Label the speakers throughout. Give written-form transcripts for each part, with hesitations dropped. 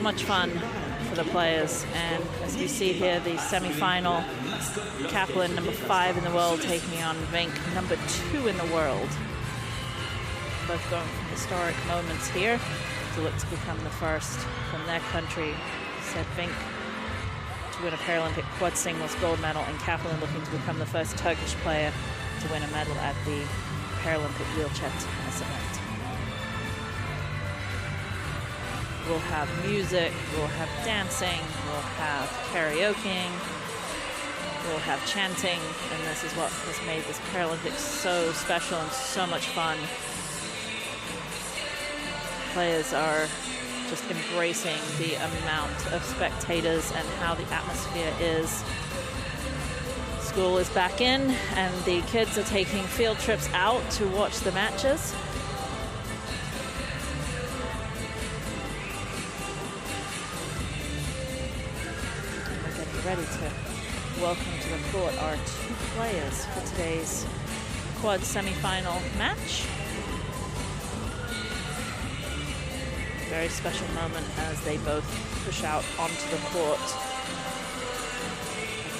Speaker 1: Much fun for the players, and as you see here, the semi-final, Kaplan, number 5 in the world, taking on Vink, number 2 in the world. Both going from historic moments here to look to become the first from their country. Said Vink to win a Paralympic quad singles gold medal, and Kaplan looking to become the first Turkish player to win a medal at the Paralympic wheelchair tennis event. We'll have music, we'll have dancing, we'll have karaoke, we'll have chanting, and this is what has made this Paralympics so special and so much fun. Players are just embracing the amount of spectators and how the atmosphere is. School is back in, and the kids are taking field trips out to watch the matches. Ready to welcome to the court our 2 players for today's quad semi-final match. Very special moment as they both push out onto the court.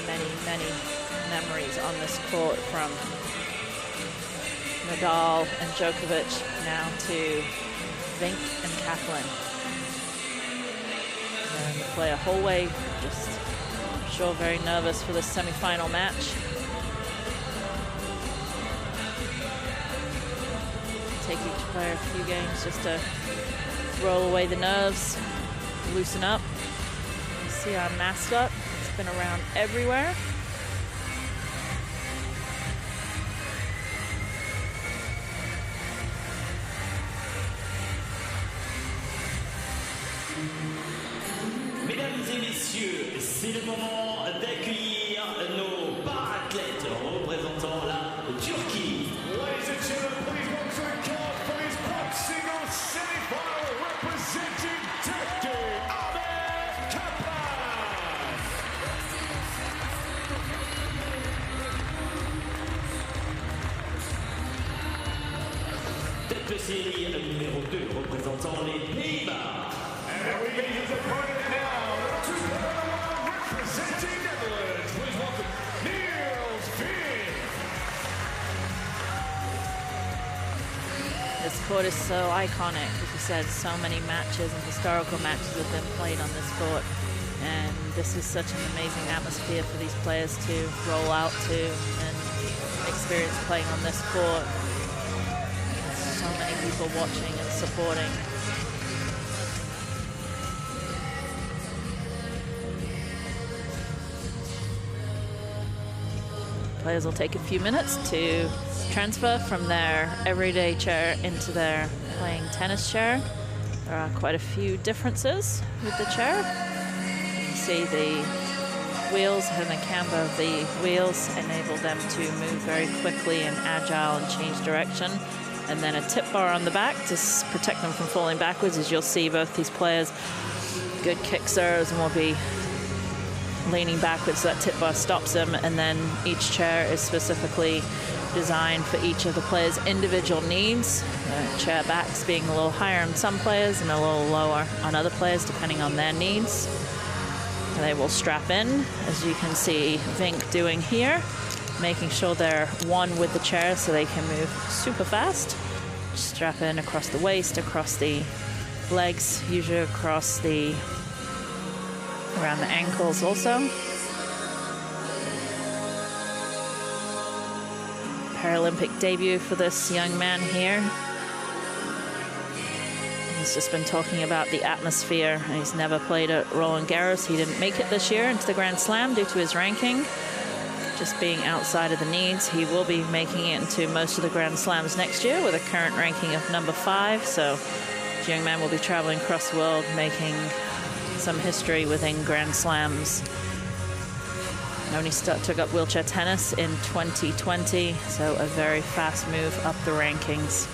Speaker 1: Many, many memories on this court, from Nadal and Djokovic now to Vink and Kaplan. And the player Holway just sure very nervous for this semi-final match. Take each player a few games just to roll away the nerves, loosen up. You see our mascot, it's been around everywhere.
Speaker 2: Mesdames et messieurs, c'est le moment d'accueillir nos para-athlètes représentant la Turquie.
Speaker 3: Ladies and gentlemen, please welcome to the for his boxing semi-final representing Turkey, Ahmet Kaplan.
Speaker 2: Tête de série numéro 2 représentant les Pays-Bas.
Speaker 3: And we meet his opponent now, representing Netherlands. Please welcome Niels Vink.
Speaker 1: This court is so iconic. As you said, so many matches and historical matches have been played on this court. And this is such an amazing atmosphere for these players to roll out to and experience playing on this court. So many people watching and supporting. Players will take a few minutes to transfer from their everyday chair into their playing tennis chair. There are quite a few differences with the chair. You can see the wheels and the camber of the wheels enable them to move very quickly and agile and change direction. And then a tip bar on the back to protect them from falling backwards. As you'll see, both these players, good kick serves, and will be leaning backwards, so that tip bar stops them. And then each chair is specifically designed for each of the players' individual needs. Chair backs being a little higher on some players and a little lower on other players, depending on their needs. And they will strap in, as you can see Vink doing here, making sure they're one with the chair so they can move super fast. Strap in across the waist, across the legs, usually across the around the ankles also. Paralympic debut for this young man here. He's just been talking about the atmosphere. He's never played at Roland Garros. He didn't make it this year into the Grand Slam due to his ranking, just being outside of the needs. He will be making it into most of the Grand Slams next year with a current ranking of number 5. So this young man will be traveling across the world, making some history within Grand Slams. Only took up wheelchair tennis in 2020, so a very fast move up the rankings.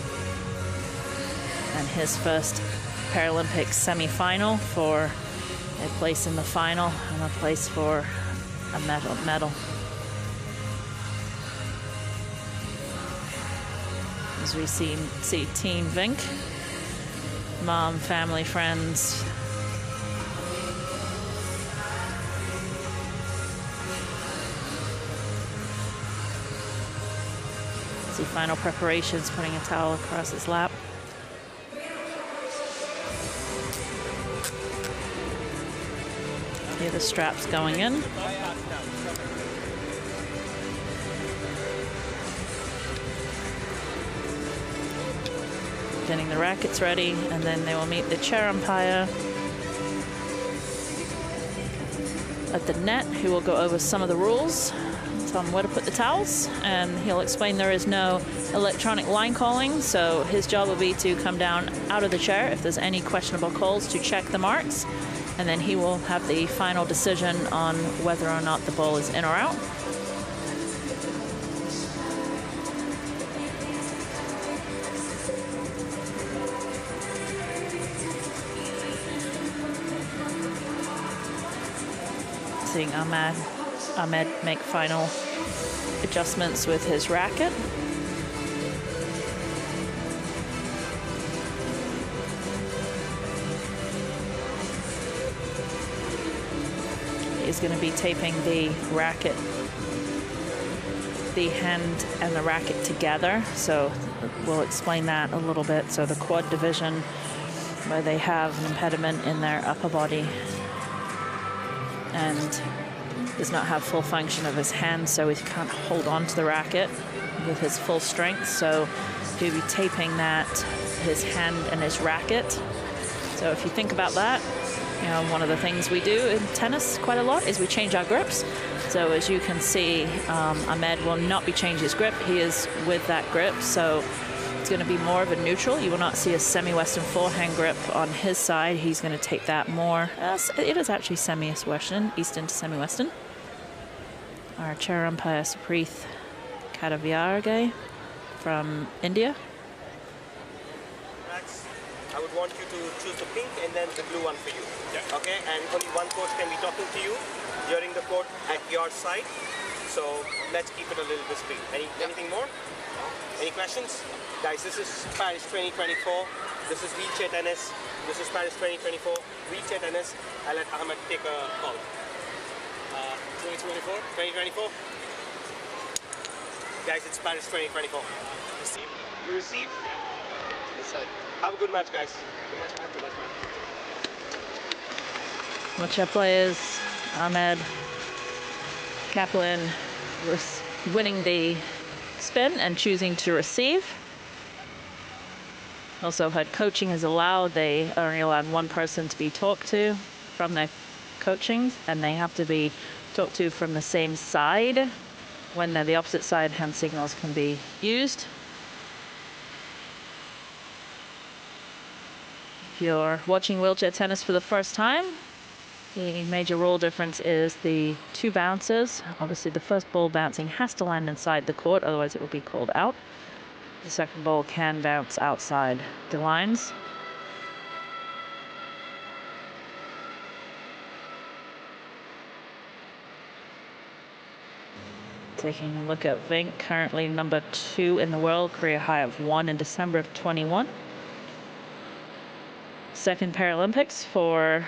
Speaker 1: And his first Paralympic semi-final for a place in the final and a place for a medal. As we see Team Vink, mom, family, friends, final preparations, putting a towel across his lap. Here the straps going in. Getting the rackets ready, and then they will meet the chair umpire at the net, who will go over some of the rules, tell him where to put the towels, and he'll explain there is no electronic line calling, so his job will be to come down out of the chair if there's any questionable calls to check the marks, and then he will have the final decision on whether or not the ball is in or out. Seeing Ahmed make final adjustments with his racket. He's going to be taping the racket, the hand and the racket together, so we'll explain that a little bit. So the quad division, where they have an impediment in their upper body and does not have full function of his hand, so he can't hold on to the racket with his full strength. So he'll be taping that, his hand and his racket. So if you think about that, you know, one of the things we do in tennis quite a lot is we change our grips. So as you can see, Ahmed will not be changing his grip. He is with that grip, so it's going to be more of a neutral. You will not see a semi-Western forehand grip on his side. He's going to take that more. It is actually semi-Western, Eastern to semi-Western. Our chair umpire, Supreet Kadavyarage from India.
Speaker 4: Max, I would want you to choose the pink and then the blue one for you. Yeah. Okay, and only one coach can be talking to you during the court at your side. So let's keep it a little discreet. Anything more? Any questions? Guys, this is Paris 2024. This is wheelchair tennis. This is Paris 2024. Wheelchair tennis. I'll let Ahmed take a call. 2024? 2024? Guys, it's Paris 2024. Receive. You receive. This side. Have a good match, guys. Good match, man. Good match, man.
Speaker 1: Wheelchair players, Ahmet Kaplan winning the spin and choosing to receive. Also, head coaching is allowed. They are only allowed one person to be talked to from their coaching, and they have to be talked to from the same side. When they're the opposite side, hand signals can be used. If you're watching wheelchair tennis for the first time, the major rule difference is the two bounces. Obviously, the first ball bouncing has to land inside the court, otherwise it will be called out. The second ball can bounce outside the lines. Taking a look at Vink, currently number 2 in the world, career high of 1 in December of 21. Second Paralympics for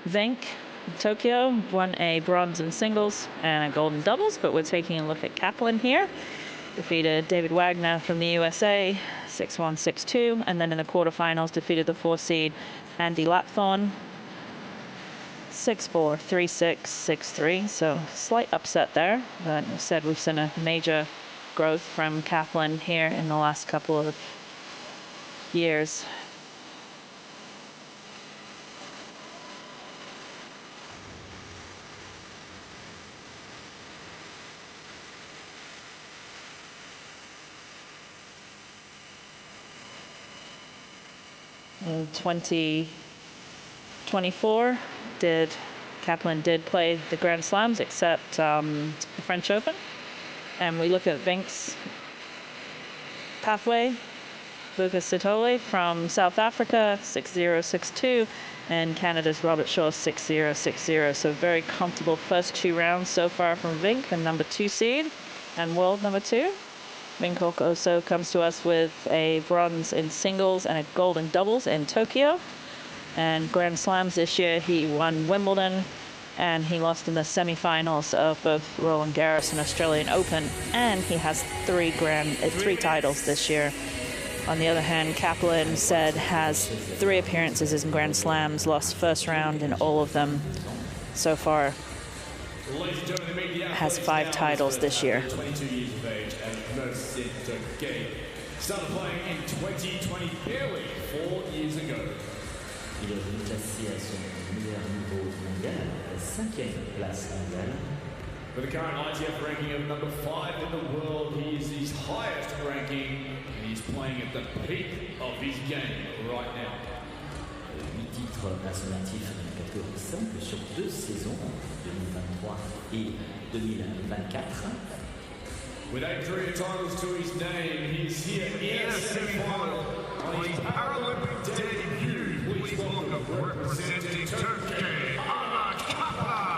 Speaker 1: Vink in Tokyo, won a bronze in singles and a gold in doubles, but we're taking a look at Kaplan here. Defeated David Wagner from the USA, 6-1, 6-2, and then in the quarterfinals defeated the 4 seed Andy Lapthorne, 6-4, 3-6, 6-3. So slight upset there, but as I said, we've seen a major growth from Kaplan here in the last couple of years. In 2024, Kaplan did play the Grand Slams except the French Open. And we look at Vink's pathway. Lucas Sitole from South Africa, 6-0, 6-2, and Canada's Robert Shaw, 6-0, 6-0. So very comfortable first 2 rounds so far from Vink, the number 2 seed and world number 2. Vink also comes to us with a bronze in singles and a gold in doubles in Tokyo. And Grand Slams this year, he won Wimbledon and he lost in the semi-finals of both Roland Garros and Australian Open, and he has three titles this year. On the other hand, Kaplan said has 3 appearances in Grand Slams, lost first round in all of them so far. Has 5 titles this year.
Speaker 3: 22 years of age and most in the game. Started playing in 2020, barely 4 years ago.
Speaker 2: Il est revenu classé à son meilleur niveau mondial, à la 5e place mondiale.
Speaker 3: With the current ITF ranking of number 5 in the world, he is his highest ranking, and he's playing at the peak of his game right now.
Speaker 2: 8 titres à son actif dans la catégorie simple sur 2 saisons, 2023 et 2024.
Speaker 3: With 8 career titles to his name, he's here in the semi-final on his Paralympic debut. Please welcome representing Turkey, Ahmet Kaplan.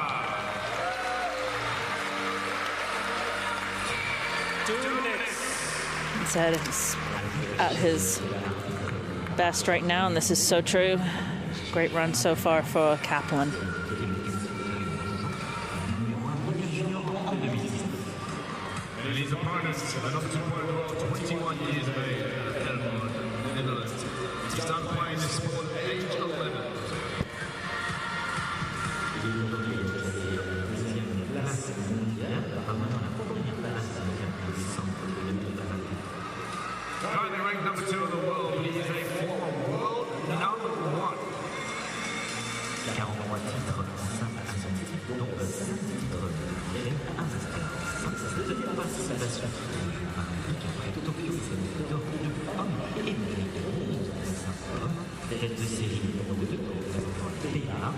Speaker 4: 2 minutes.
Speaker 1: He said he's at his best right now, and this is so true. Great run so far for Kaplan.
Speaker 3: And his opponents, another 21 years of age, Netherlands. He started playing this sport at age 11. Currently ranked number 2 in the world, he is a former world number 1.
Speaker 2: 43 titres, 5 à son titre, donc 5 titres de sa deuxième participation paralympique après Tokyo, c'est le numéro 2 hommes et numéro 11 tête de série numéro 2 représentant le PA.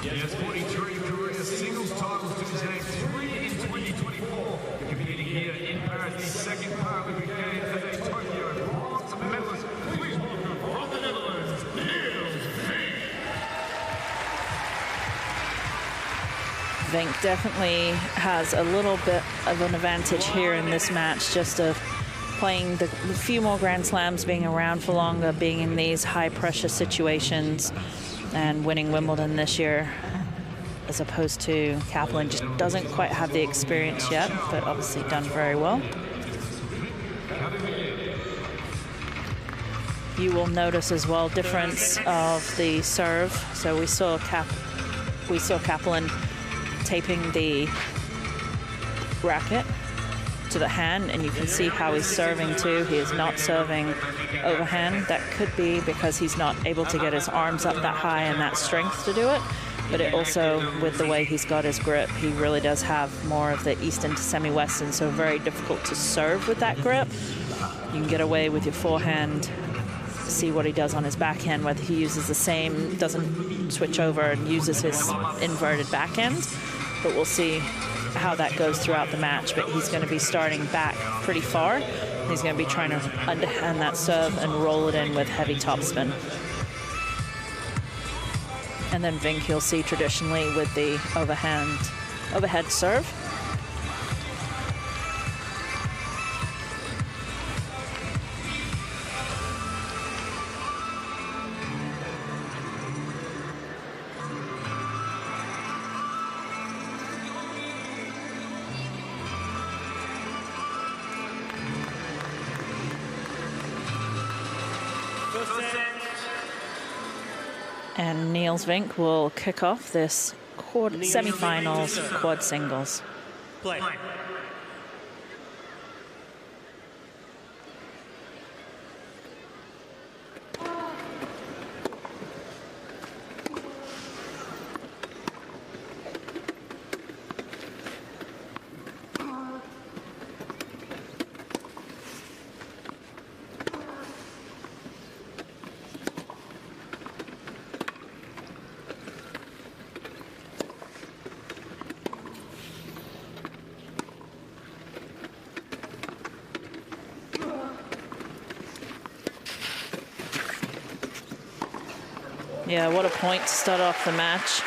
Speaker 3: He has 43 career singles titles to his name, 3 in 2024. Competing here in Paris, the second Paralympic Games at the Tokyo bronze medalist. Please welcome from the Netherlands, Niels Vink.
Speaker 1: Vink definitely has a little bit of an advantage here in this match, just of playing the few more Grand Slams, being around for longer, being in these high-pressure situations, and winning Wimbledon this year, as opposed to Kaplan. Just doesn't quite have the experience yet, but obviously done very well. You will notice as well difference of the serve. So we saw Kaplan taping the racket to the hand, and you can see how he's serving too. He is not serving overhand. That could be because he's not able to get his arms up that high and that strength to do it. But it also, with the way he's got his grip, he really does have more of the Eastern to semi-Western, so very difficult to serve with that grip. You can get away with your forehand, see what he does on his backhand, whether he uses the same, doesn't switch over and uses his inverted backhand. But we'll see how that goes throughout the match. But he's going to be starting back pretty far. He's going to be trying to underhand that serve and roll it in with heavy topspin. And then Vink, you'll see traditionally with the overhead serve. And Niels Vink will kick off this semi-finals quad singles.
Speaker 4: Play.
Speaker 1: Yeah, what a point to start off the match.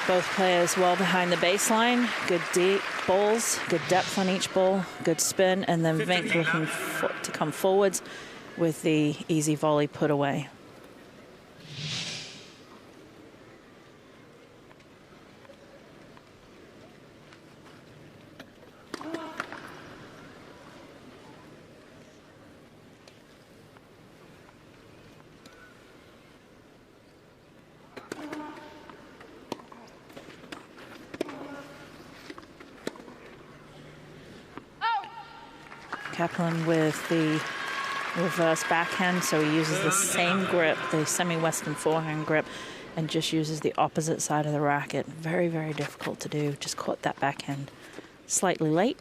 Speaker 1: Both players well behind the baseline. Good deep balls, good depth on each ball, good spin, and then Vink looking to come forwards with the easy volley put away. Kaplan with the reverse backhand, so he uses the same grip, the semi-Western forehand grip, and just uses the opposite side of the racket. Very, very difficult to do. Just caught that backhand slightly late.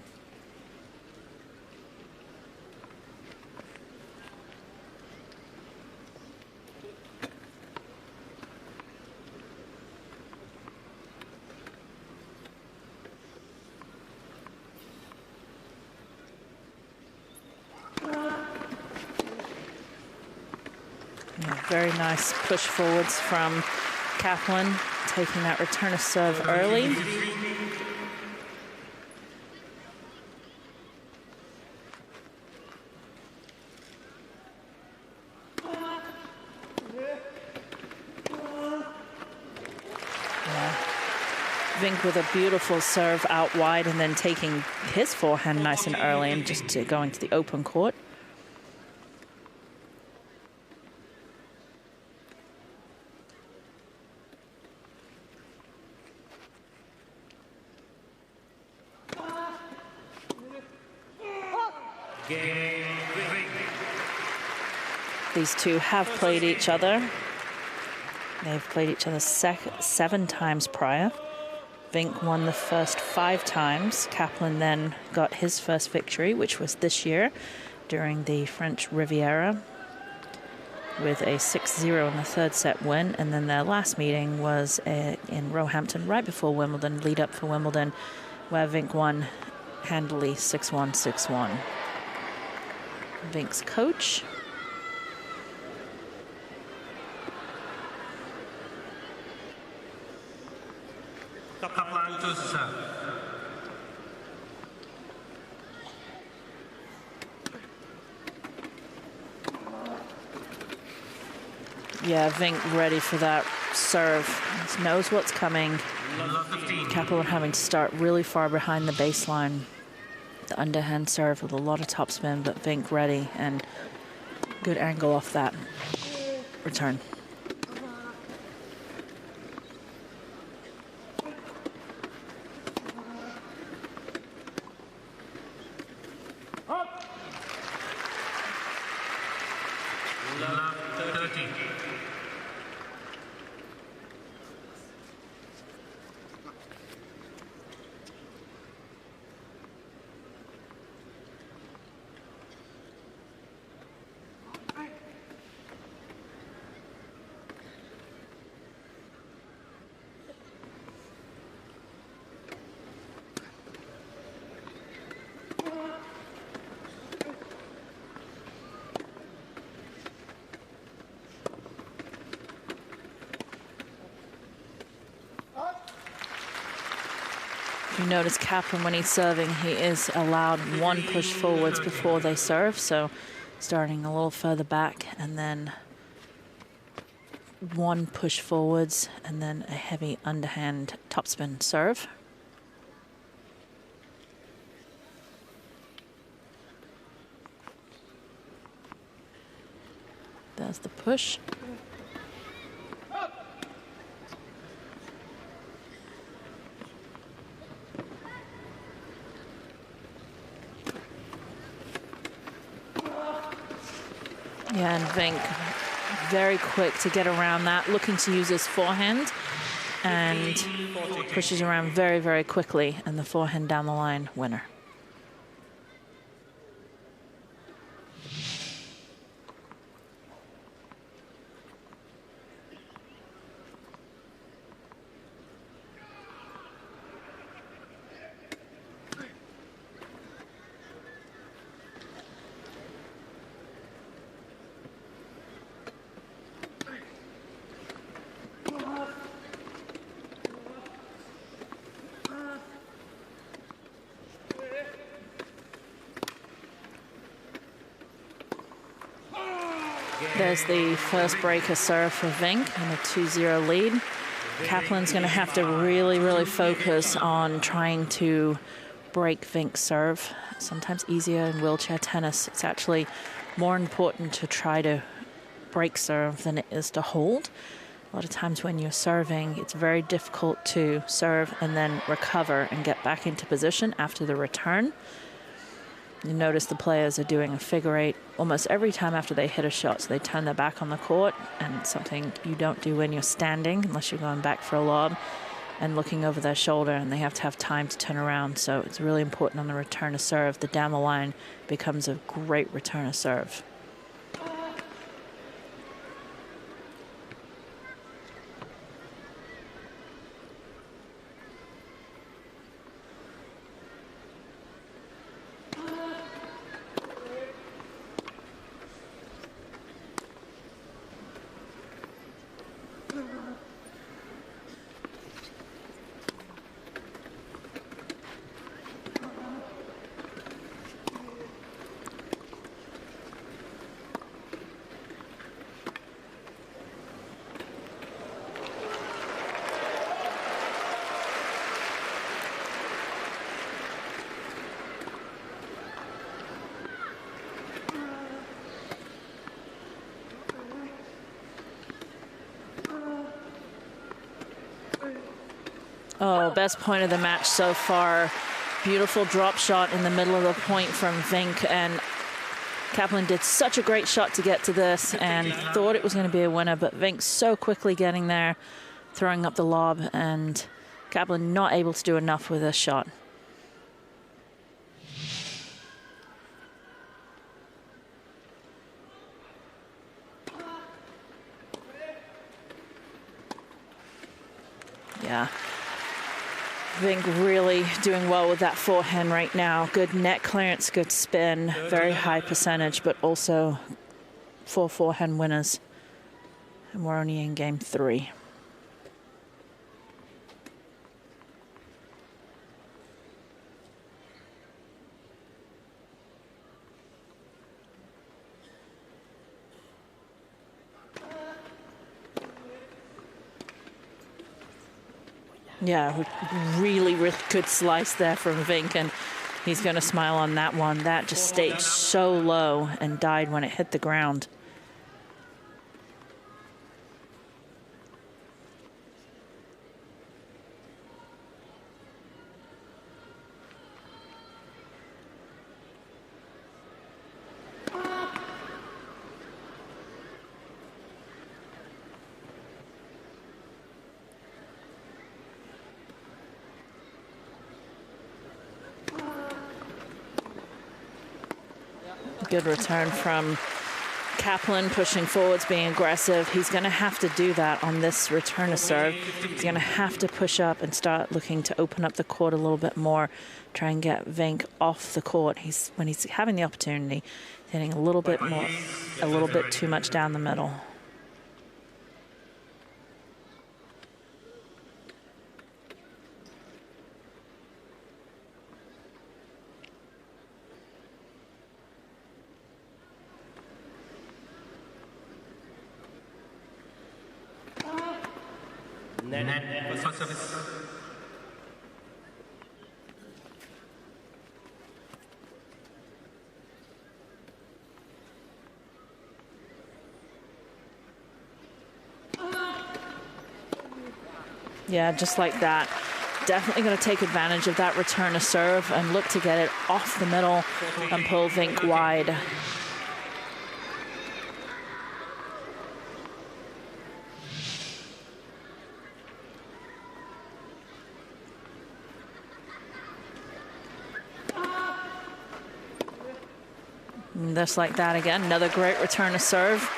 Speaker 1: Very nice push forwards from Kaplan, taking that return of serve early. Vink with a beautiful serve out wide and then taking his forehand nice and early and just going to the open court. These two have played each other. They've played each other 7 times prior. Vink won the first 5 times. Kaplan then got his first victory, which was this year during the French Riviera with a 6-0 in the 3rd set win. And then their last meeting was in Roehampton right before Wimbledon, lead up for Wimbledon, where Vink won handily 6-1, 6-1. Vink's coach. Yeah, Vink ready for that serve. He knows what's coming. Kaplan having to start really far behind the baseline. The underhand serve with a lot of topspin, but Vink ready and good angle off that return. You notice Kaplan, when he's serving, he is allowed 1 push forwards before they serve, so starting a little further back and then 1 push forwards and then a heavy underhand topspin serve. There's the push. Yeah, and Vink very quick to get around that, looking to use his forehand and pushes around very, very quickly, and the forehand down the line, winner. There's the first breaker serve for Vink and a 2-0 lead. Kaplan's going to have to really, really focus on trying to break Vink's serve. Sometimes easier in wheelchair tennis. It's actually more important to try to break serve than it is to hold. A lot of times when you're serving, it's very difficult to serve and then recover and get back into position after the return. You notice the players are doing a figure eight almost every time after they hit a shot. So they turn their back on the court, and something you don't do when you're standing unless you're going back for a lob, and looking over their shoulder, and they have to have time to turn around. So it's really important on the return to serve. The down the line becomes a great return to serve. Oh, best point of the match so far. Beautiful drop shot in the middle of the point from Vink, and Kaplan did such a great shot to get to this and thought it was going to be a winner, but Vink so quickly getting there, throwing up the lob, and Kaplan not able to do enough with this shot. Yeah. Vink really doing well with that forehand right now. Good net clearance, good spin, very high percentage, but also 4 forehand winners. And we're only in game 3. Yeah, really, really good slice there from Vink, and he's going to smile on that one. That just stayed so low and died when it hit the ground. Good return from Kaplan, pushing forwards, being aggressive. He's going to have to do that on this return to serve. He's going to have to push up and start looking to open up the court a little bit more, try and get Vink off the court. When he's having the opportunity, hitting a little bit more, a little bit too much down the middle. Yeah, just like that. Definitely going to take advantage of that return to serve and look to get it off the middle and pull Vink wide. And just like that again, another great return to serve.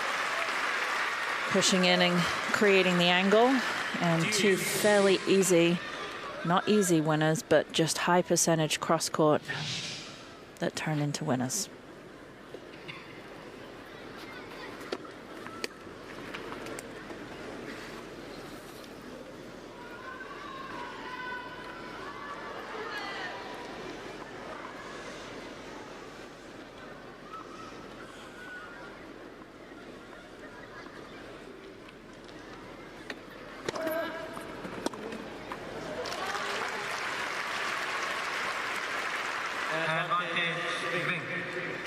Speaker 1: Pushing in and creating the angle. And 2 fairly easy, not easy winners, but just high percentage cross court that turn into winners.
Speaker 3: Advantage, Vink.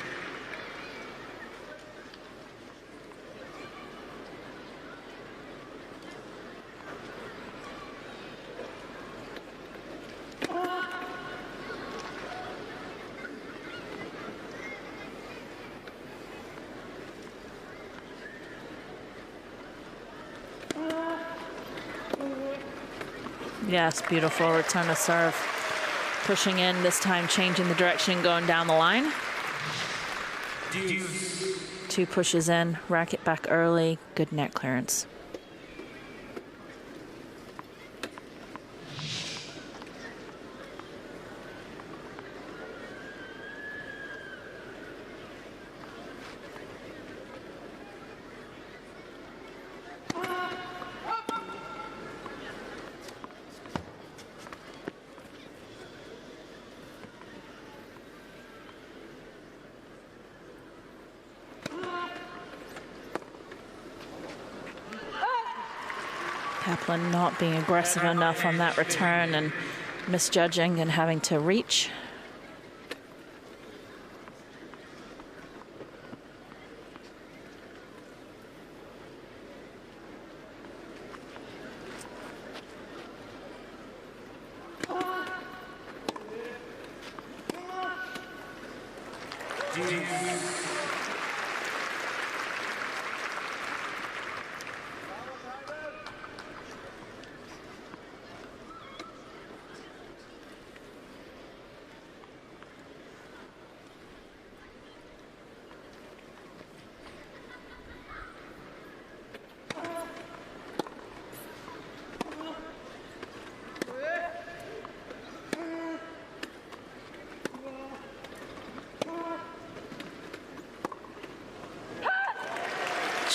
Speaker 1: Yes, beautiful return to serve. Pushing in, this time changing the direction, going down the line. Two pushes in, racket back early, good net clearance. Kaplan not being aggressive enough on that return and misjudging and having to reach.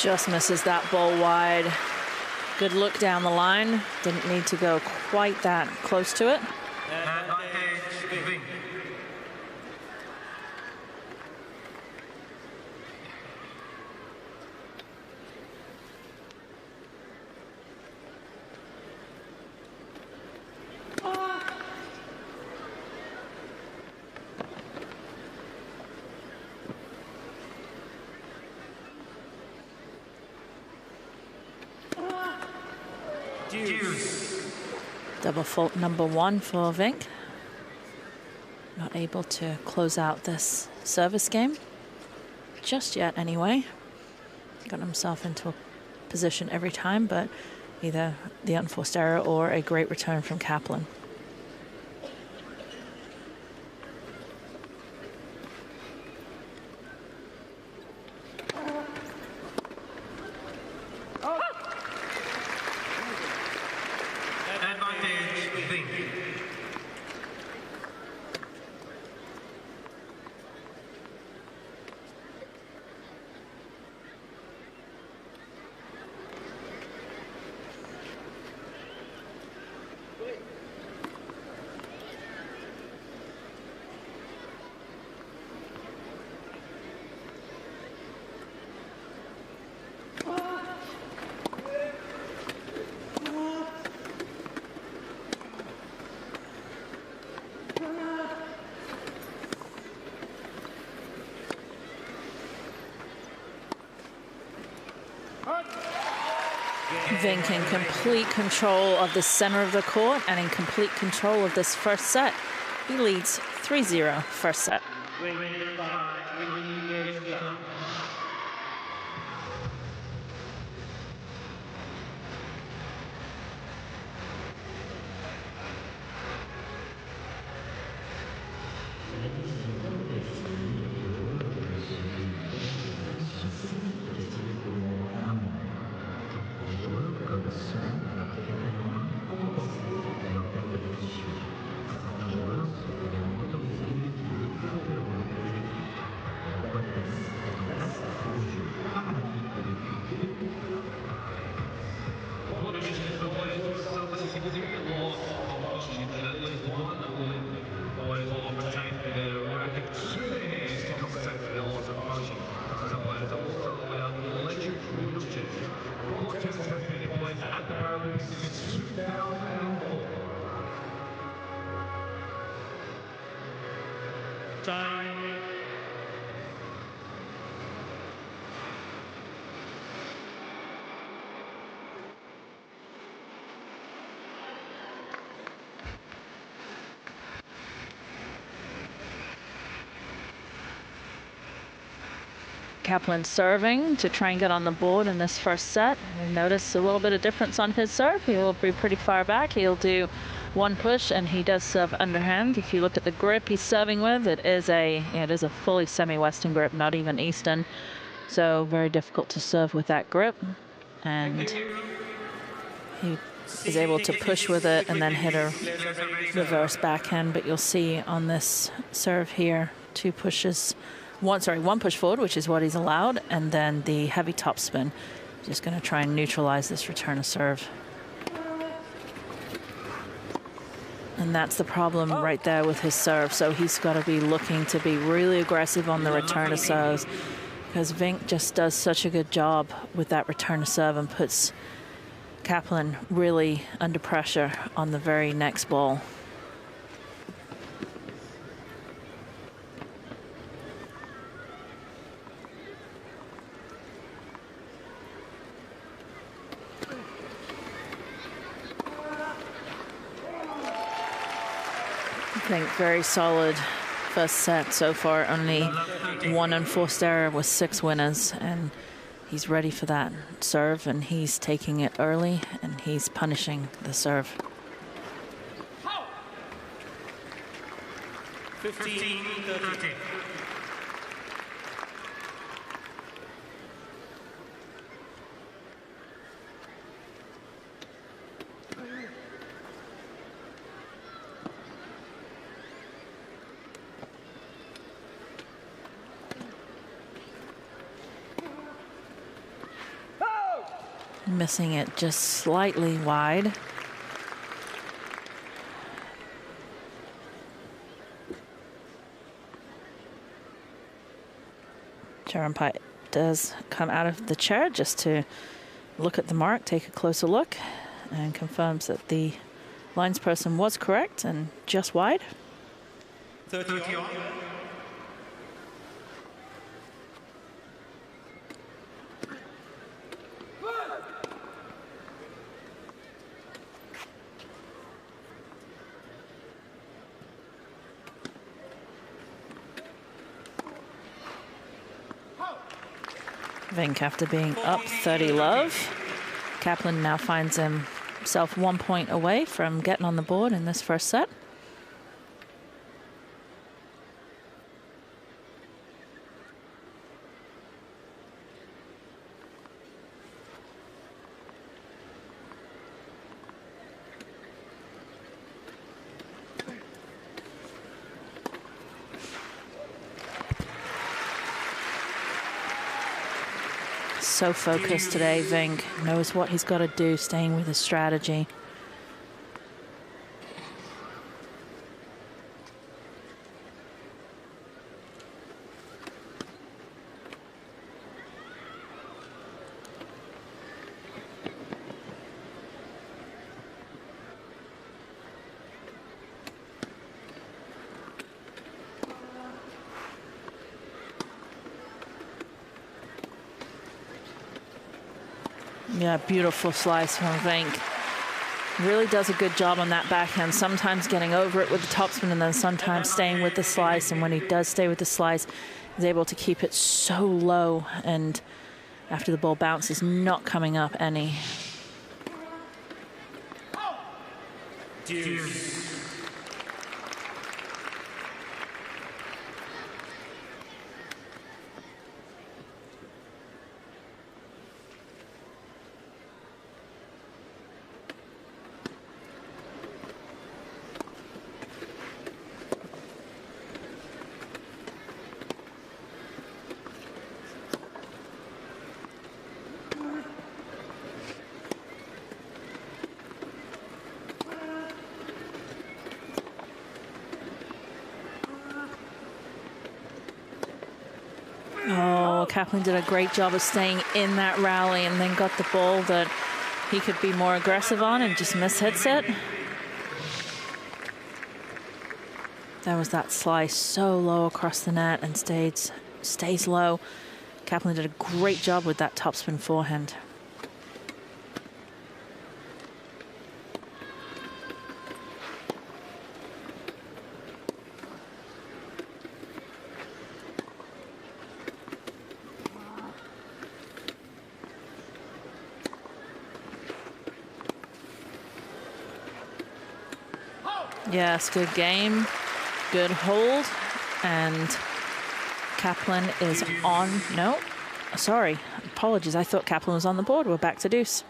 Speaker 1: Just misses that ball wide. Good look down the line. Didn't need to go quite that close to it. Double fault number one for Vink. Not able to close out this service game. Just yet, anyway. Got himself into a position every time, but either the unforced error or a great return from Kaplan. Vink in complete control of the center of the court and in complete control of this first set. He leads 3-0 first set.
Speaker 3: At the Paralympics since 2004. Time.
Speaker 1: Kaplan serving to try and get on the board in this first set. You notice a little bit of difference on his serve. He will be pretty far back. He'll do one push, and he does serve underhand. If you look at the grip he's serving with, it is a fully semi-Western grip, not even Eastern. So very difficult to serve with that grip. And he is able to push with it and then hit a reverse backhand. But you'll see on this serve here, one push forward, which is what he's allowed, and then the heavy topspin. Just going to try and neutralize this return of serve. And that's the problem right there with his serve. So he's got to be looking to be really aggressive on the return of serves, because Vink just does such a good job with that return of serve and puts Kaplan really under pressure on the very next ball. I think very solid first set so far. Only 1 enforced error with 6 winners, and he's ready for that serve, and he's taking it early, and he's punishing the serve.
Speaker 4: 15-13.
Speaker 1: Missing it just slightly wide. Chair umpire does come out of the chair just to look at the mark, take a closer look, and confirms that the linesperson was correct and just wide.
Speaker 4: 30 on.
Speaker 1: Vink, after being up 30 love, Kaplan now finds himself 1 point away from getting on the board in this first set. So focused today, Vink knows what he's got to do, staying with his strategy. Yeah, beautiful slice from Vink. Really does a good job on that backhand, sometimes getting over it with the topspin and then sometimes staying with the slice. And when he does stay with the slice, he's able to keep it so low, and after the ball bounces, not coming up any. Oh, Kaplan did a great job of staying in that rally and then got the ball that he could be more aggressive on and just mishits it. There was that slice so low across the net and stays low. Kaplan did a great job with that topspin forehand. Yes, good game, good hold, and Kaplan is on. No, sorry, apologies. I thought Kaplan was on the board. We're back to deuce.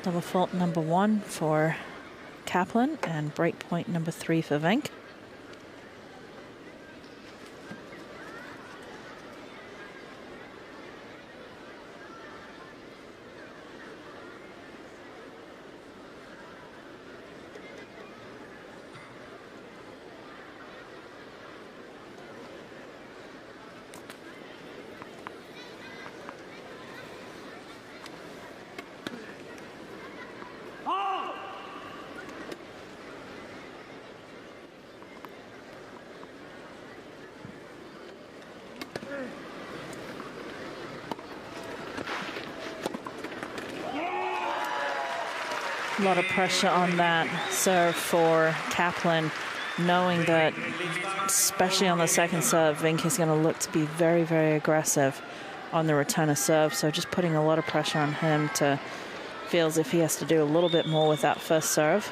Speaker 1: Double fault number 1 for Kaplan and break point number 3 for Vink. A lot of pressure on that serve for Kaplan, knowing that, especially on the second serve, Vink is going to look to be very, very aggressive on the return of serve. So just putting a lot of pressure on him to feel as if he has to do a little bit more with that first serve.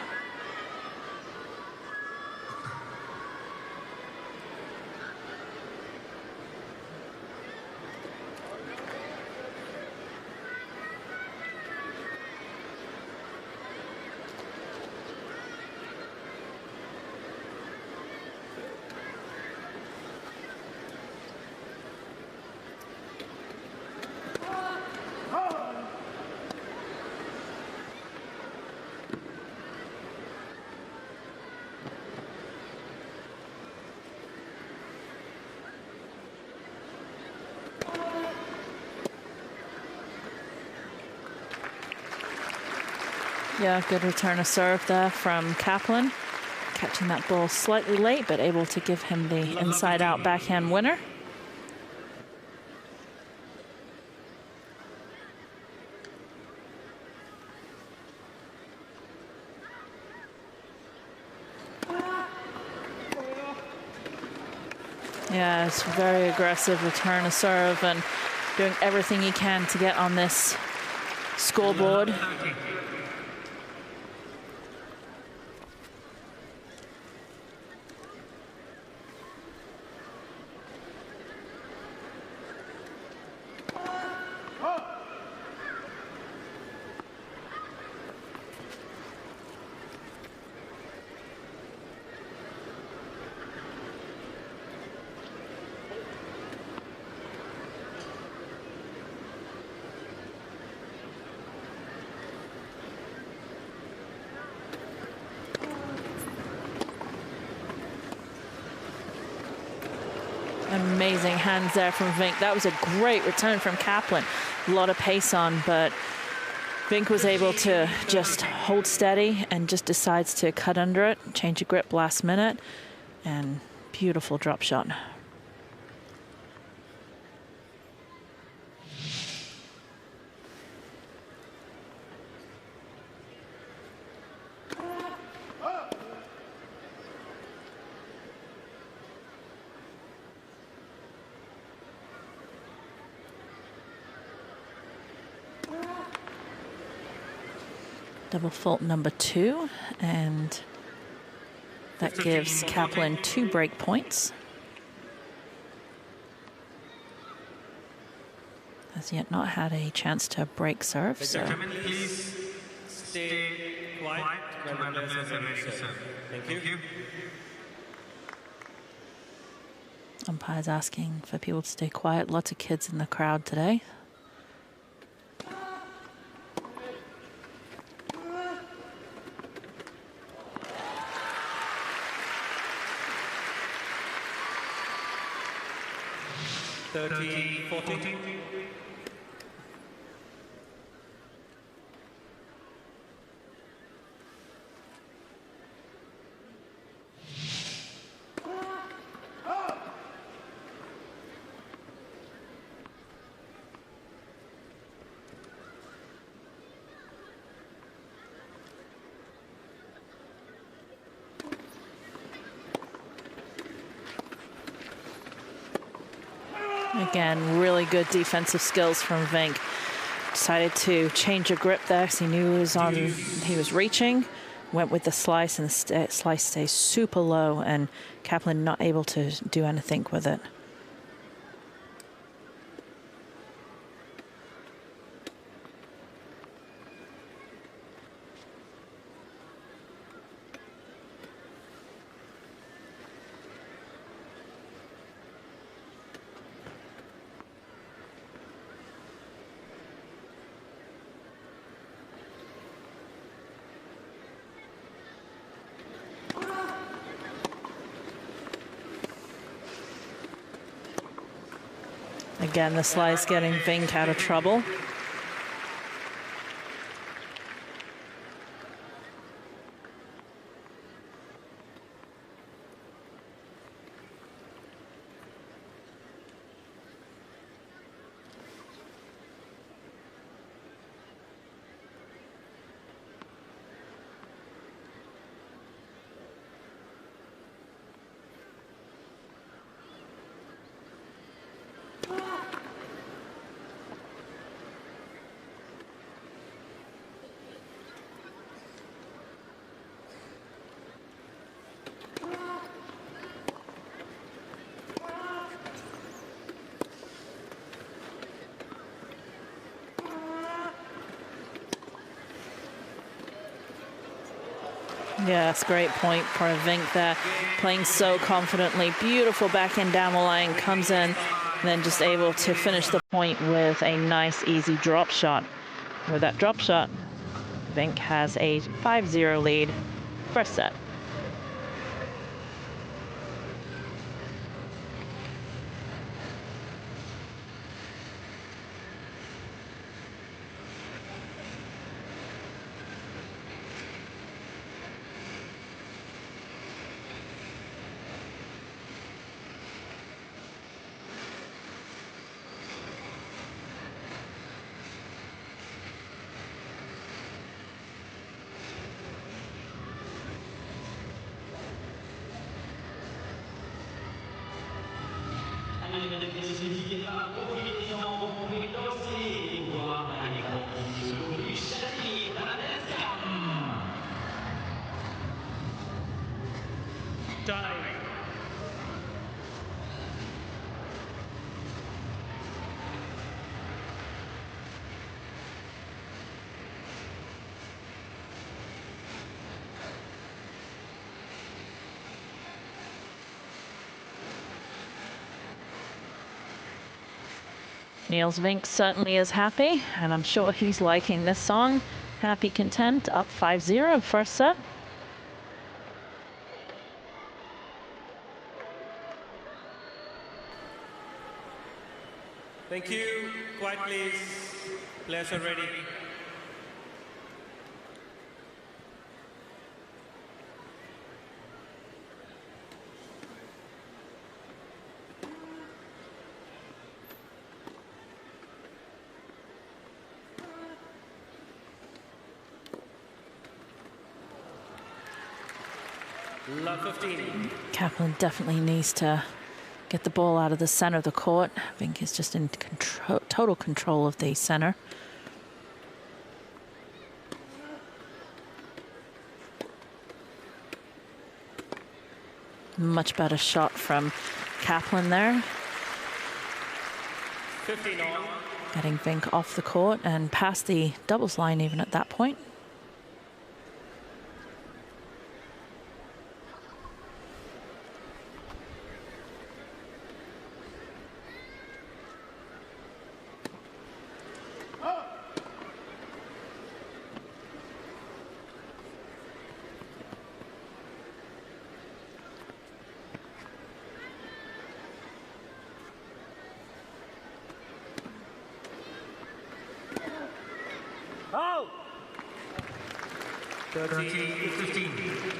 Speaker 1: Yeah, good return of serve there from Kaplan. Catching that ball slightly late, but able to give him the inside-out backhand winner. Yeah, it's very aggressive return of serve and doing everything he can to get on this scoreboard. Amazing hands there from Vink. That was a great return from Kaplan. A lot of pace on, but Vink was able to just hold steady and just decides to cut under it, change of grip last minute, and beautiful drop shot. Double fault number 2, and that gives Kaplan 2 break points. Has yet not had a chance to break serve. So.
Speaker 4: Please stay quiet. Thank you.
Speaker 1: Umpire's asking for people to stay quiet. Lots of kids in the crowd today. Again, really good defensive skills from Vink. Decided to change a grip there because he knew he was reaching. Went with the slice, and the slice stays super low, and Kaplan not able to do anything with it. Again, the slice getting Vink out of trouble. Yeah, that's a great point for Vink there. Playing so confidently. Beautiful backhand down the line. Comes in, and then just able to finish the point with a nice, easy drop shot. With that drop shot, Vink has a 5-0 lead. First set. Niels Vink certainly is happy, and I'm sure he's liking this song. Happy, content, up 5-0 first set.
Speaker 4: Thank you. Quiet, please. Players are ready. Love 15.
Speaker 1: Kaplan definitely needs to get the ball out of the center of the court. Vink is just in total control of the center. Much better shot from Kaplan there.
Speaker 4: 15 on.
Speaker 1: Getting Vink off the court and past the doubles line even at that point.
Speaker 4: Oh! 13-15.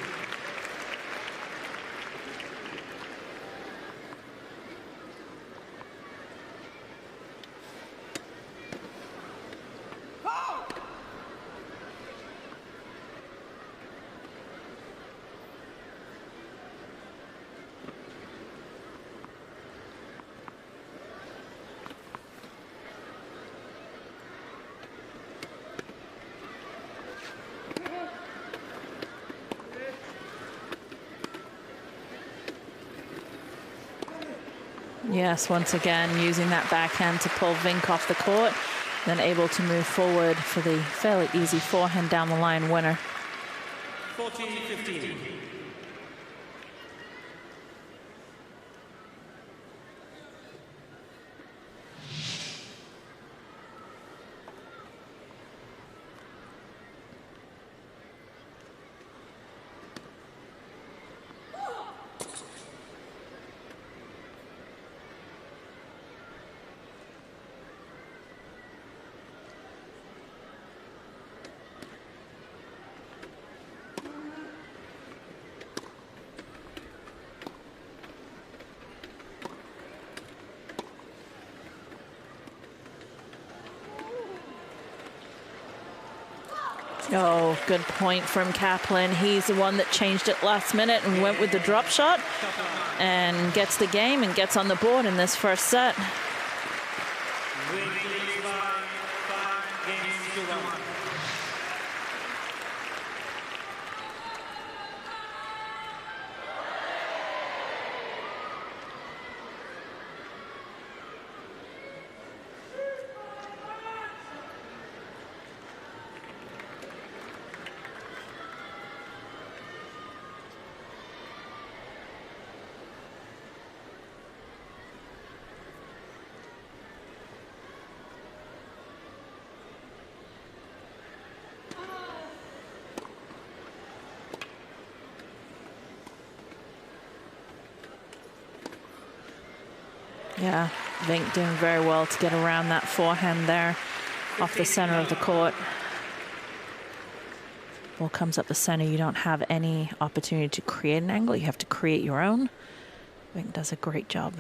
Speaker 1: Yes, once again, using that backhand to pull Vink off the court, then able to move forward for the fairly easy forehand down the line winner.
Speaker 4: 14-15.
Speaker 1: Oh, good point from Kaplan. He's the one that changed it last minute and went with the drop shot and gets the game and gets on the board in this first set. Yeah, Vink doing very well to get around that forehand there off the center of the court. Ball comes up the center. You don't have any opportunity to create an angle. You have to create your own. Vink does a great job.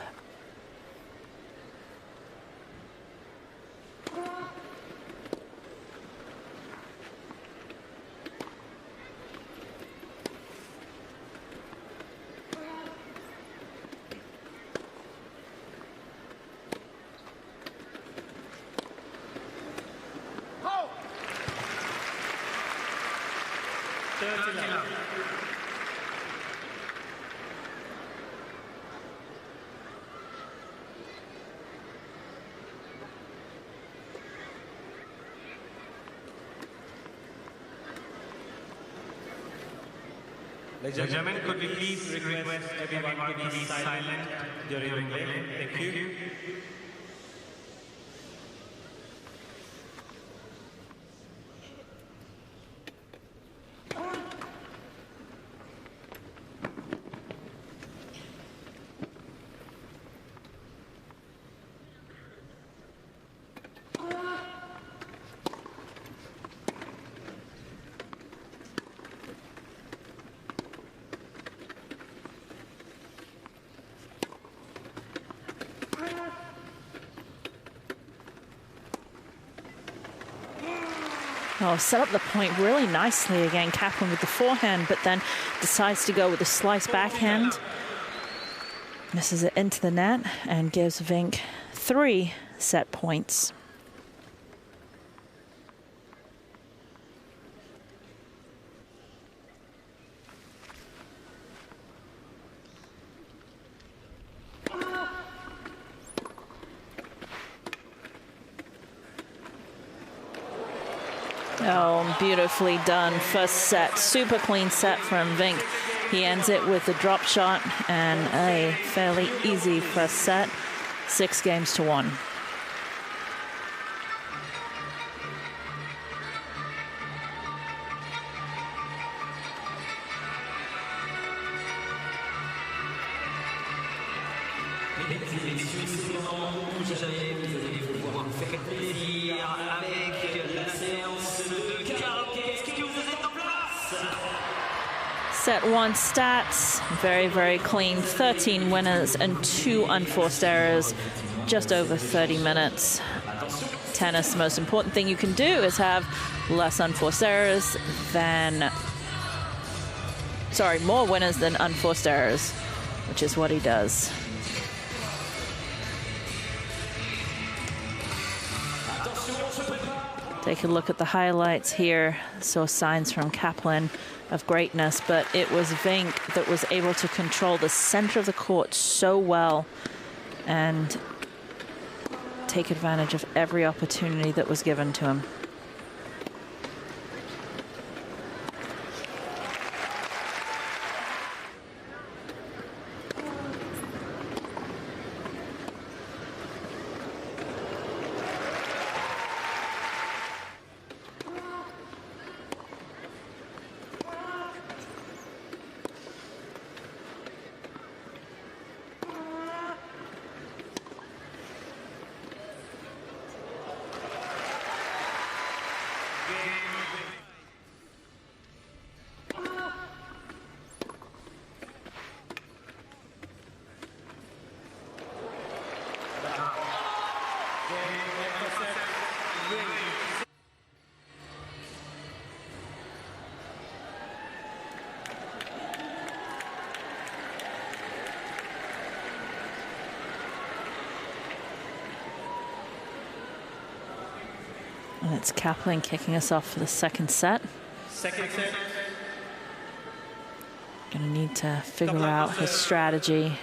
Speaker 4: Ladies and gentlemen, could we please request everyone to be silent during the play? Thank you.
Speaker 1: Oh, set up the point really nicely again, Kaplan with the forehand, but then decides to go with a slice backhand. Misses it into the net and gives Vink 3 set points. Oh, beautifully done. First set, super clean set from Vink. He ends it with a drop shot and a fairly easy first set, 6-1. Set 1 stats, very, very clean. 13 winners and 2 unforced errors, just over 30 minutes. Tennis, the most important thing you can do is have less unforced errors than, more winners than unforced errors, which is what he does. Take a look at the highlights here. Saw signs from Kaplan of greatness, but it was Vink that was able to control the center of the court so well and take advantage of every opportunity that was given to him. And it's Kaplan kicking us off for the second set.
Speaker 4: Second set.
Speaker 1: Gonna need to figure out his strategy.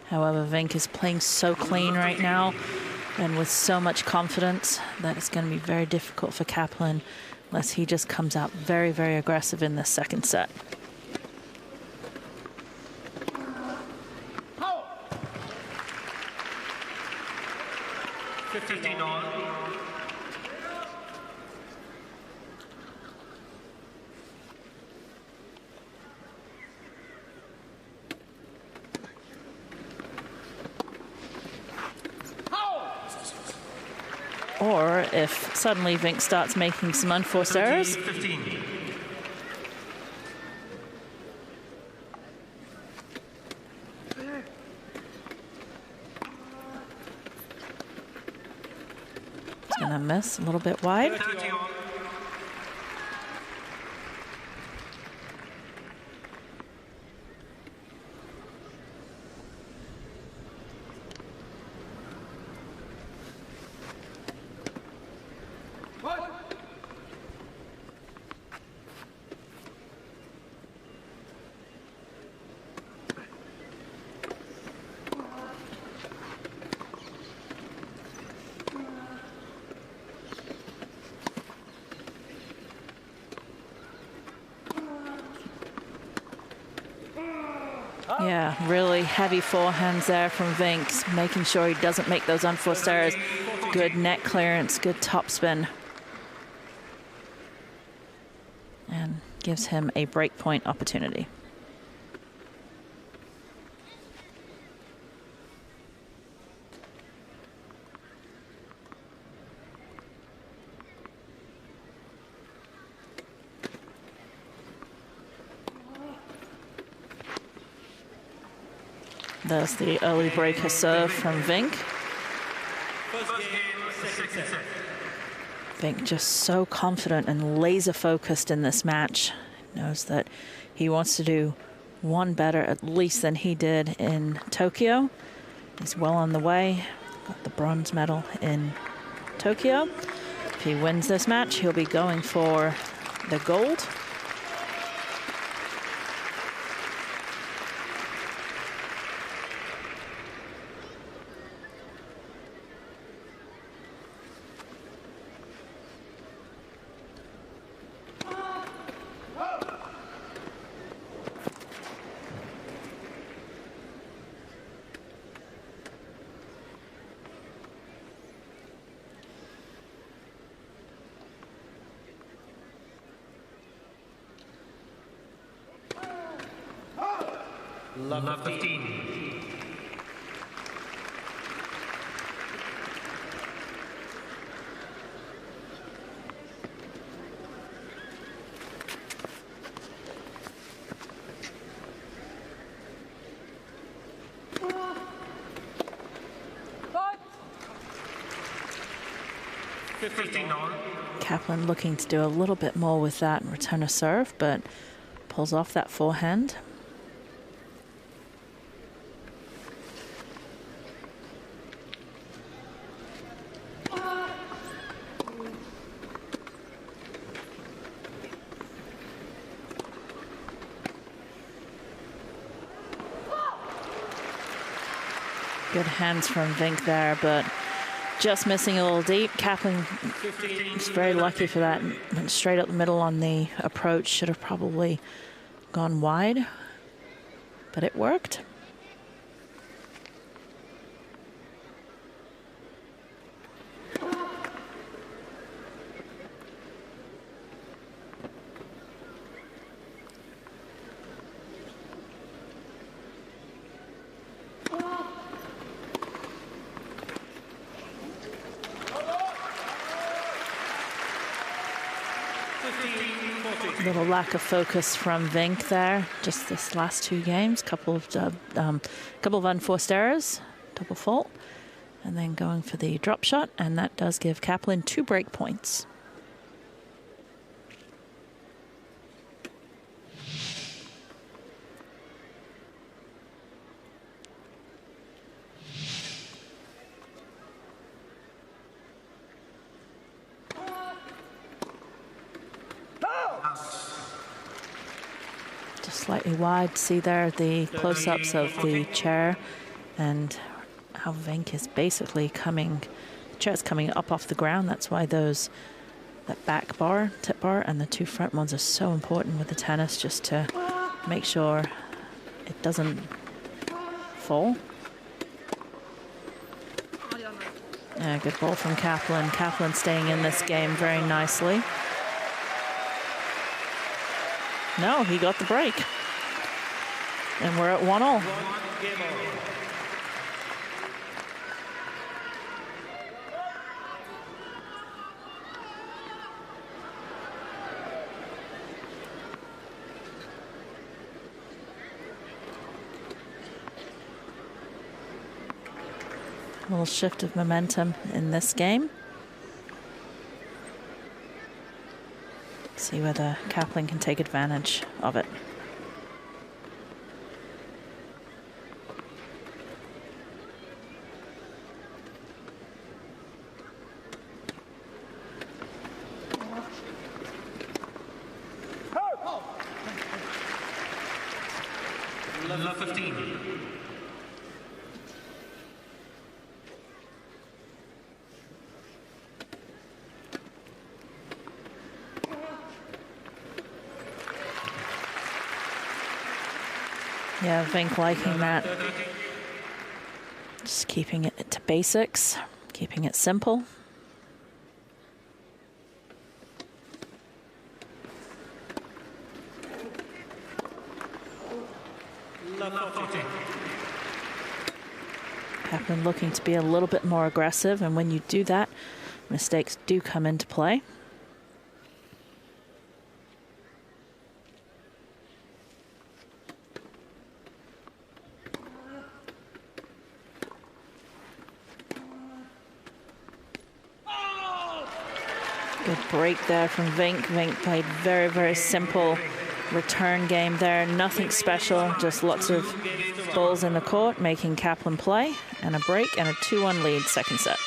Speaker 1: However, Vink is playing so clean right now and with so much confidence that it's going to be very difficult for Kaplan unless he just comes out very, very aggressive in this second set. Or if suddenly Vink starts making some unforced errors.
Speaker 4: 15.
Speaker 1: It's going to miss a little bit wide.
Speaker 4: 30 on.
Speaker 1: Yeah, really heavy forehands there from Vink, making sure he doesn't make those unforced errors. Good net clearance, good topspin. And gives him a break point opportunity. There's the early breaker serve from Vink. Vink just so confident and laser focused in this match. Knows that he wants to do one better at least than he did in Tokyo. He's well on the way. Got the bronze medal in Tokyo. If he wins this match, he'll be going for the gold.
Speaker 4: Love 15.
Speaker 1: Kaplan looking to do a little bit more with that and return a serve, but pulls off that forehand. Good hands from Vink there, but just missing a little deep. Kaplan is very lucky for that. Went straight up the middle on the approach. Should have probably gone wide, but it worked. A little lack of focus from Vink there. Just this last 2 games, couple of unforced errors, double fault, and then going for the drop shot, and that does give Kaplan 2 break points. Slightly wide. See there the close-ups of the chair and how Vink is basically coming, the chair's coming up off the ground. That's why that back bar, tip bar, and the 2 front ones are so important with the tennis, just to make sure it doesn't fall. Yeah, good ball from Kaplan. Kaplan staying in this game very nicely. No, he got the break. And we're at 1-1. A little shift of momentum in this game. See whether Kaplan can take advantage of it.
Speaker 2: Level 15.
Speaker 1: Yeah, Vink liking that. Just keeping it to basics, keeping it simple. Kaplan looking to be a little bit more aggressive, and when you do that, mistakes do come into play. Good break there from Vink. Vink played very, very simple return game there. Nothing special, just lots of balls in the court, making Kaplan play, and a break and a 2-1 lead second set.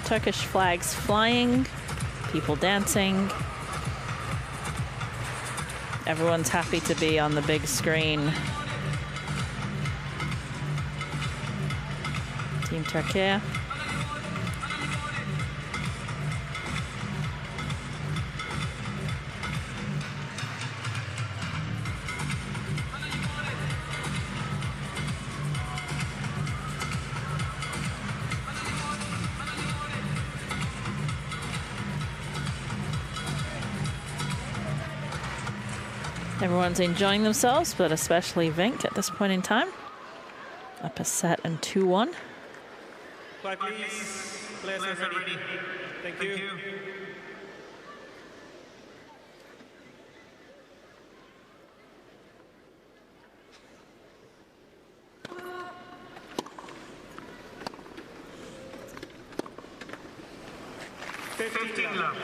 Speaker 1: Turkish flags flying, people dancing. Everyone's happy to be on the big screen. Team Turkey. Everyone's enjoying themselves, but especially Vink at this point in time. Up a set and 2-1.
Speaker 4: Quiet, please. Players are ready. Thank you. Fifteen love.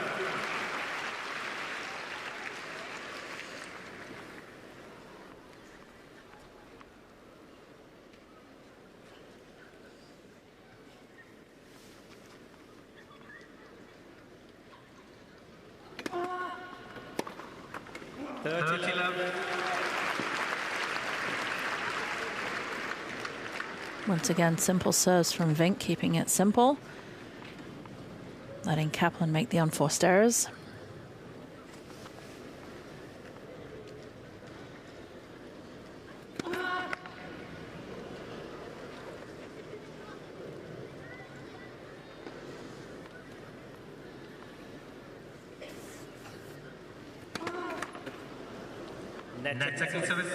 Speaker 1: Once again, simple serves from Vink, keeping it simple. Letting Kaplan make the unforced errors.
Speaker 4: Net second service.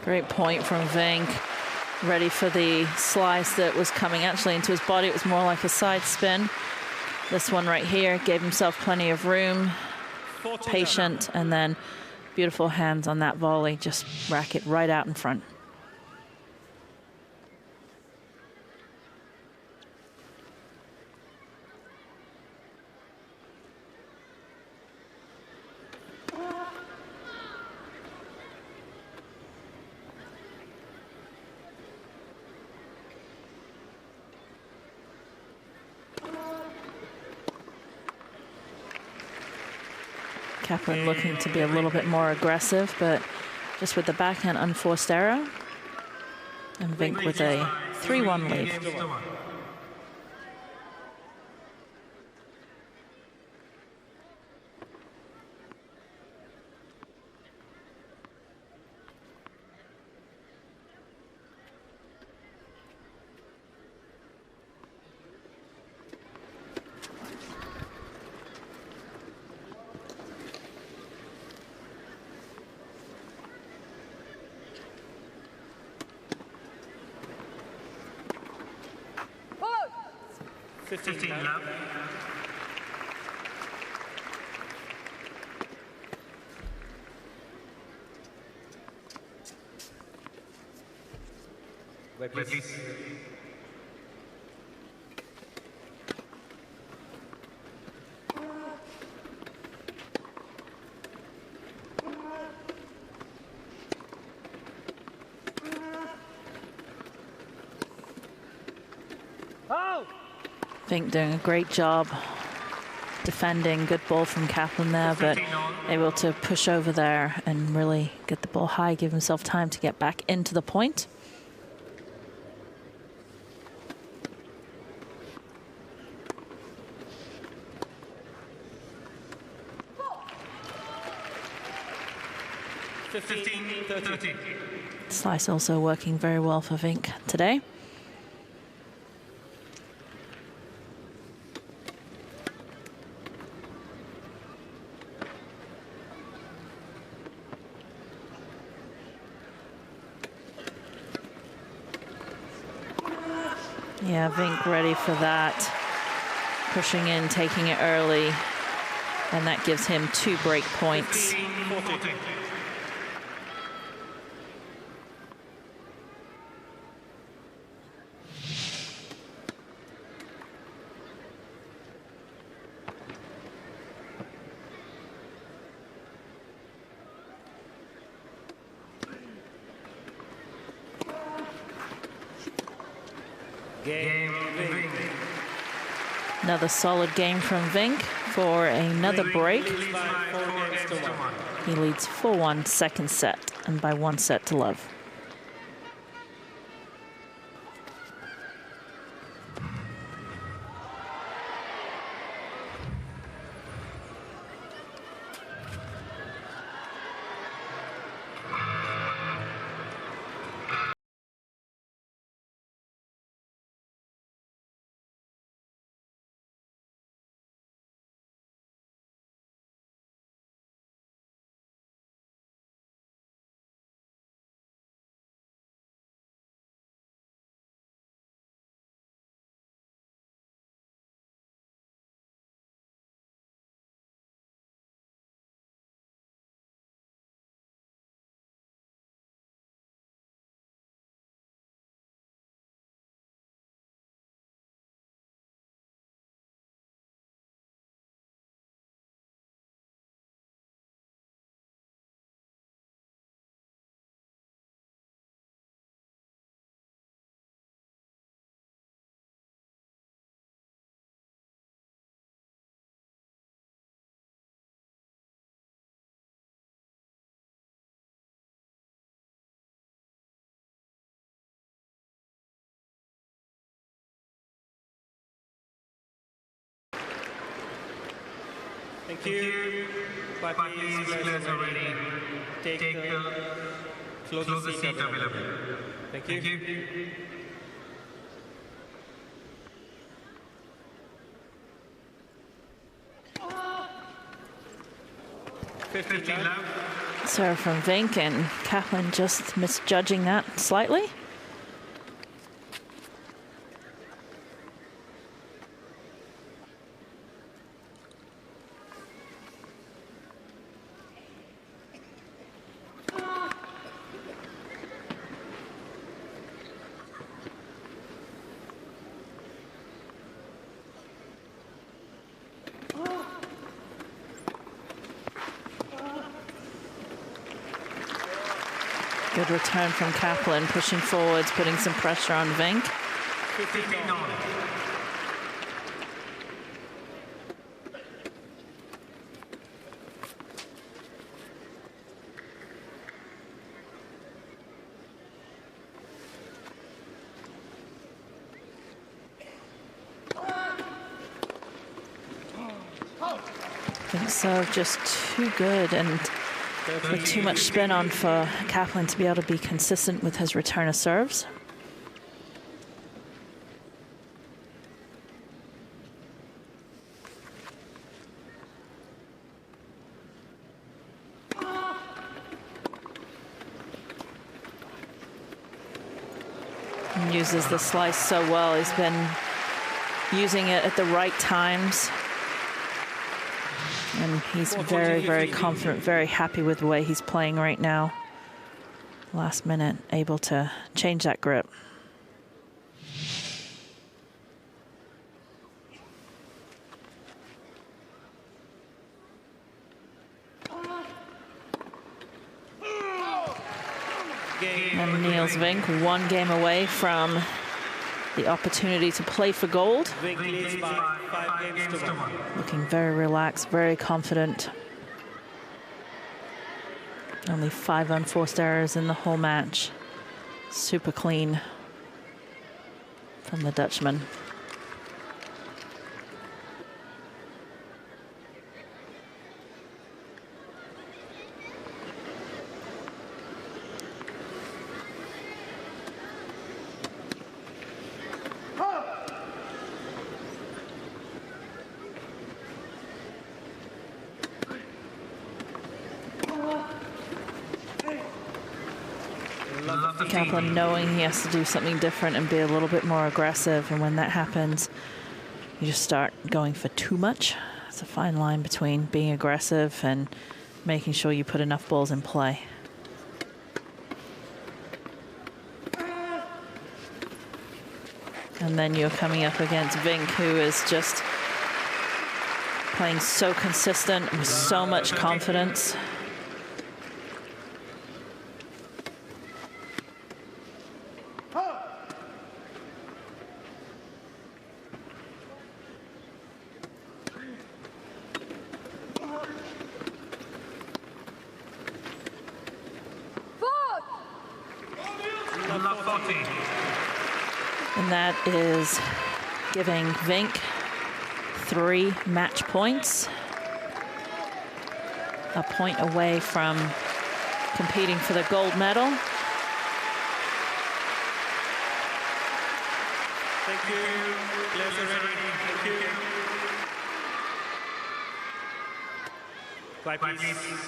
Speaker 1: Great point from Vink. Ready for the slice that was coming actually into his body. It was more like a side spin. This one right here gave himself plenty of room. Patient, and then beautiful hands on that volley. Just rack it right out in front. Kaplan looking to be a little bit more aggressive, but just with the backhand unforced error. And Vink with a 3-1 lead.
Speaker 4: Fifteen love. Wait, please.
Speaker 1: Vink doing a great job defending. Good ball from Kaplan there, but able to push over there and really get the ball high, give himself time to get back into the point. Slice also working very well for Vink today. Yeah, Vink ready for that. Pushing in, taking it early. And that gives him 2 break points.
Speaker 4: 15-14.
Speaker 1: Another solid game from Vink for another break. He leads 4-1 second set and by 1 set to love.
Speaker 4: Thank you. Parties, players are ready. Take the closest seat available. Thank you. 50 left.
Speaker 1: Serve from Vink, and Kaplan just misjudging that slightly. Good return from Kaplan, pushing forwards, putting some pressure on Vink.
Speaker 3: 59.
Speaker 1: Vink serve just too good, and with too much spin on for Kaplan to be able to be consistent with his return of serves. And uses the slice so well. He's been using it at the right times. And he's very, very confident, very happy with the way he's playing right now. Last minute, able to change that grip. And Niels Vink, one game away from the opportunity to play for gold. Looking very relaxed, very confident. Only 5 unforced errors in the whole match. Super clean from the Dutchman. Kaplan knowing he has to do something different and be a little bit more aggressive, and when that happens, you just start going for too much. It's a fine line between being aggressive and making sure you put enough balls in play. And then you're coming up against Vink, who is just playing so consistent with so much confidence. And that is giving Vink 3 match points. A point away from competing for the gold medal.
Speaker 4: Thank you. Players are ready. Thank you. Quiet, please.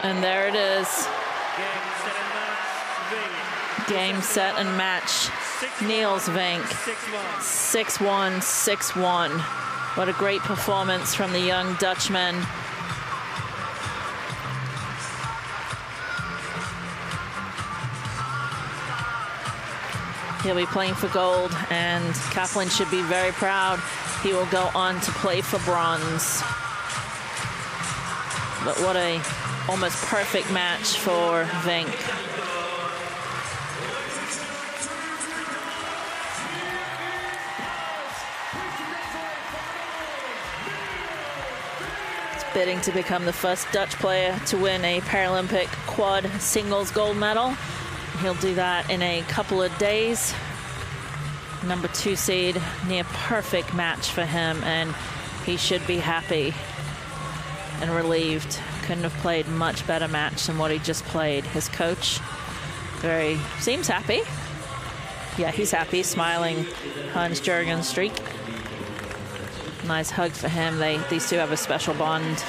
Speaker 1: And there it is. Game, set, and match. Niels Vink. 6-1, 6-1. What a great performance from the young Dutchman. He'll be playing for gold, and Kaplan should be very proud. He will go on to play for bronze. But what a almost perfect match for Vink. bidding to become the first Dutch player to win a Paralympic quad singles gold medal. He'll do that in a couple of days. Number 2 seed, near perfect match for him, and he should be happy and relieved. Couldn't have played much better match than what he just played. His coach seems happy. Yeah, he's happy, smiling. Hans Jürgen streak. Nice hug for him. These two have a special bond.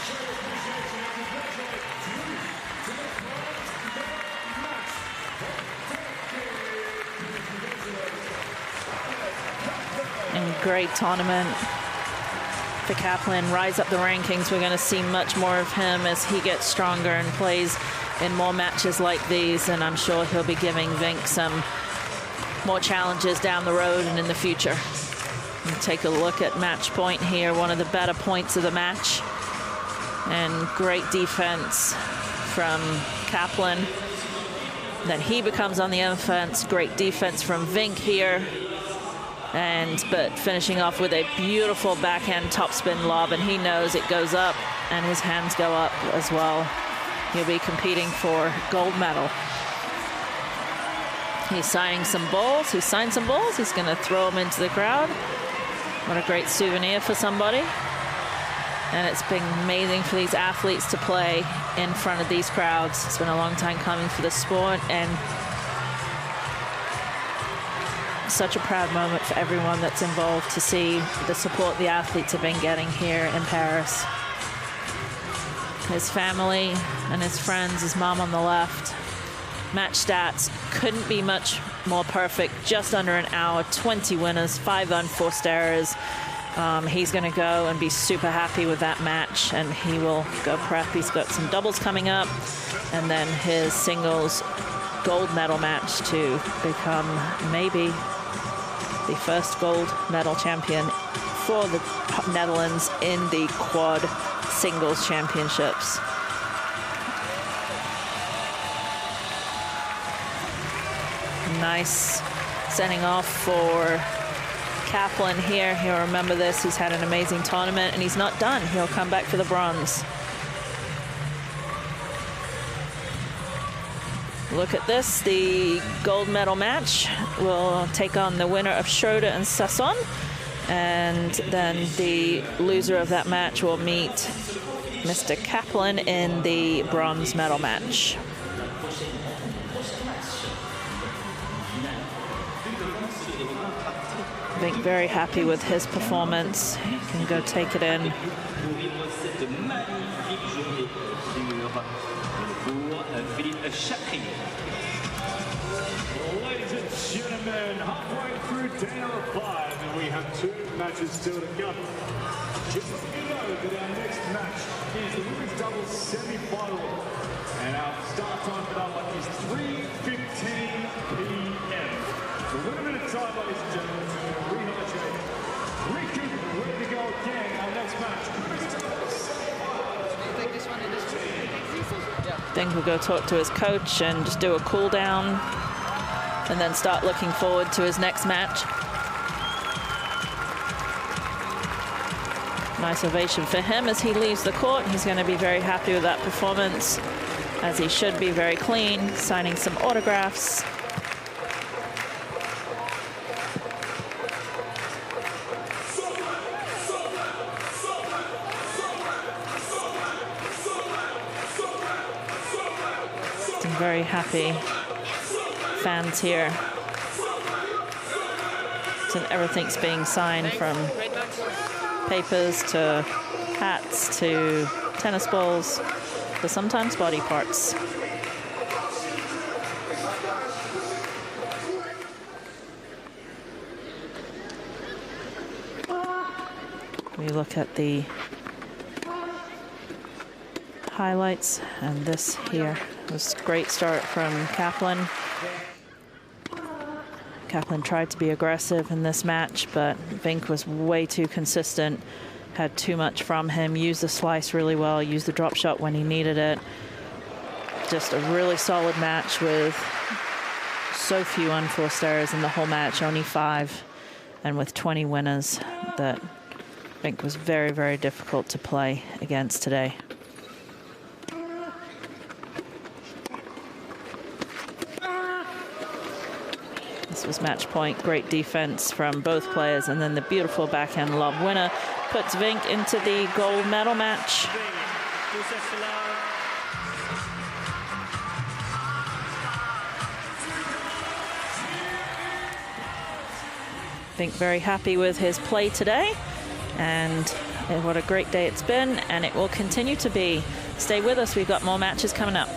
Speaker 1: And great tournament for Kaplan. Rise up the rankings. We're going to see much more of him as he gets stronger and plays in more matches like these. And I'm sure he'll be giving Vink some more challenges down the road and in the future. And take a look at match point here, one of the better points of the match. And great defense from Kaplan. Then he becomes on the offense. Great defense from Vink here. But finishing off with a beautiful backhand topspin lob, and he knows it goes up, and his hands go up as well. He'll be competing for gold medal. He's signing some balls. He signed some balls. He's going to throw them into the crowd. What a great souvenir for somebody. And it's been amazing for these athletes to play in front of these crowds. It's been a long time coming for the sport, and such a proud moment for everyone that's involved to see the support the athletes have been getting here in Paris. His family and his friends, his mom on the left. Match stats couldn't be much more perfect. Just under an hour, 20 winners, 5 unforced errors. He's going to go and be super happy with that match, and he will go prep. He's got some doubles coming up, and then his singles gold medal match to become maybe the first gold medal champion for the Netherlands in the quad singles championships. Nice sending off for Kaplan here. He'll remember this. He's had an amazing tournament, and he's not done. He'll come back for the bronze. Look at this. The gold medal match will take on the winner of Schroeder and Sasson. And then the loser of that match will meet Mr. Kaplan in the bronze medal match. Vink very happy with his performance. He can go take it in.
Speaker 3: Ladies and gentlemen, halfway through day number 5, and we have 2 matches still to come. Just so you know that our next match is the women's doubles semi-final, and our start time for that one is 3:15 p.m. So we're going to time, ladies and gentlemen, to rehydrate, recoup, ready to go again. Our next match, women's doubles semi-final.
Speaker 5: You take this one and this one?
Speaker 1: Vink will go talk to his coach and just do a cool down, and then start looking forward to his next match. Nice ovation for him as he leaves the court. He's going to be very happy with that performance, as he should be. Very clean, signing some autographs. Some very happy fans here. So everything's being signed, from papers to hats to tennis balls to sometimes body parts. We look at the highlights, and this here was a great start from Kaplan. Kaplan tried to be aggressive in this match, but Vink was way too consistent, had too much from him, used the slice really well, used the drop shot when he needed it. Just a really solid match with so few unforced errors in the whole match, only 5, and with 20 winners. That Vink was very, very difficult to play against today. This was match point. Great defense from both players, and then the beautiful backhand lob winner puts Vink into the gold medal match. Vink very happy with his play today, and what a great day it's been, and it will continue to be. Stay with us, we've got more matches coming up.